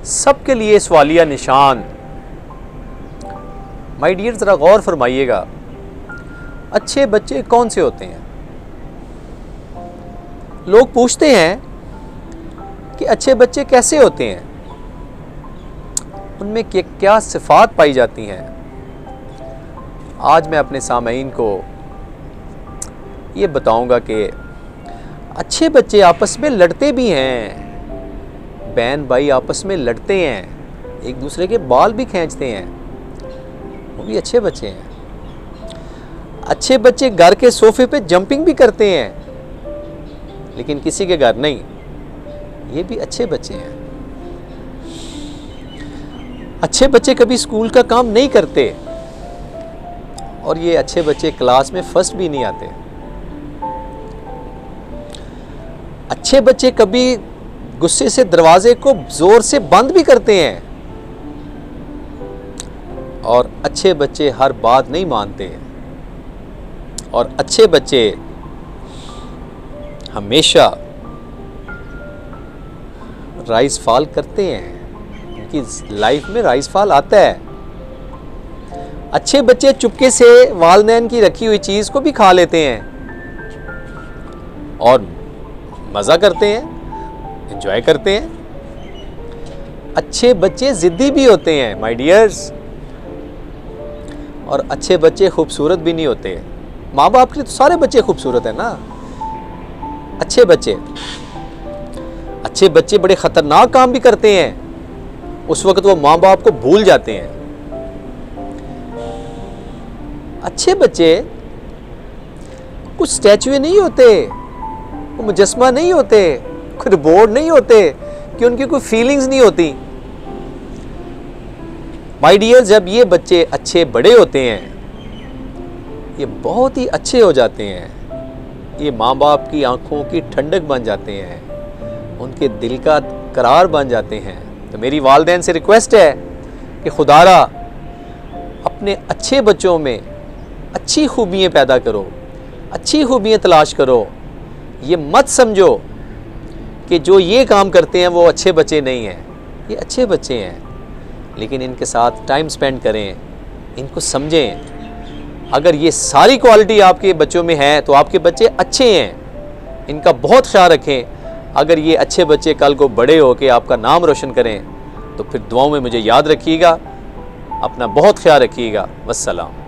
सबके लिए सवालिया निशान। माय डियर, ज़रा गौर फरमाइएगा, अच्छे बच्चे कौन से होते हैं? लोग पूछते हैं कि अच्छे बच्चे कैसे होते हैं, उनमें क्या सिफात पाई जाती हैं। आज मैं अपने सामईन को ये बताऊंगा कि अच्छे बच्चे आपस में लड़ते भी हैं, बहन भाई आपस में लड़ते हैं, एक दूसरे के बाल भी खींचते हैं, वो भी अच्छे बच्चे हैं। अच्छे बच्चे घर के सोफे पे जंपिंग भी करते हैं, लेकिन किसी के घर नहीं, ये भी अच्छे बच्चे हैं। अच्छे बच्चे कभी स्कूल का काम नहीं करते, और ये अच्छे बच्चे क्लास में फर्स्ट भी नहीं आते। अच्छे बच्चे कभी गुस्से से दरवाजे को जोर से बंद भी करते हैं, और अच्छे बच्चे हर बात नहीं मानते, और अच्छे बच्चे हमेशा राइज फॉल करते हैं, उनकी लाइफ में राइज फॉल आता है। अच्छे बच्चे चुपके से वालिदैन की रखी हुई चीज को भी खा लेते हैं और मजा करते हैं, एंजॉय करते हैं। अच्छे बच्चे जिद्दी भी होते हैं माय डियर्स, और अच्छे बच्चे खूबसूरत भी नहीं होते। माँ बाप के तो सारे बच्चे खूबसूरत हैं ना। अच्छे बच्चे बड़े खतरनाक काम भी करते हैं, उस वक्त वो माँ बाप को भूल जाते हैं। अच्छे बच्चे कुछ स्टैचू नहीं होते, वो मुजस्मा नहीं होते, कोई बोर्ड नहीं होते कि उनकी कोई फीलिंग्स नहीं होती। माय डियर, जब ये बच्चे अच्छे बड़े होते हैं, ये बहुत ही अच्छे हो जाते हैं, ये माँ बाप की आंखों की ठंडक बन जाते हैं, उनके दिल का करार बन जाते हैं। तो मेरी वालिदैन से रिक्वेस्ट है कि खुदारा अपने अच्छे बच्चों में अच्छी खूबियाँ पैदा करो, अच्छी खूबियाँ तलाश करो। ये मत समझो कि जो ये काम करते हैं वो अच्छे बच्चे नहीं हैं, ये अच्छे बच्चे हैं, लेकिन इनके साथ टाइम स्पेंड करें, इनको समझें। अगर ये सारी क्वालिटी आपके बच्चों में है तो आपके बच्चे अच्छे हैं, इनका बहुत ख्याल रखें। अगर ये अच्छे बच्चे कल को बड़े हो के आपका नाम रोशन करें तो फिर दुआओं में मुझे याद रखिएगा। अपना बहुत ख्याल रखिएगा। वस्सलाम।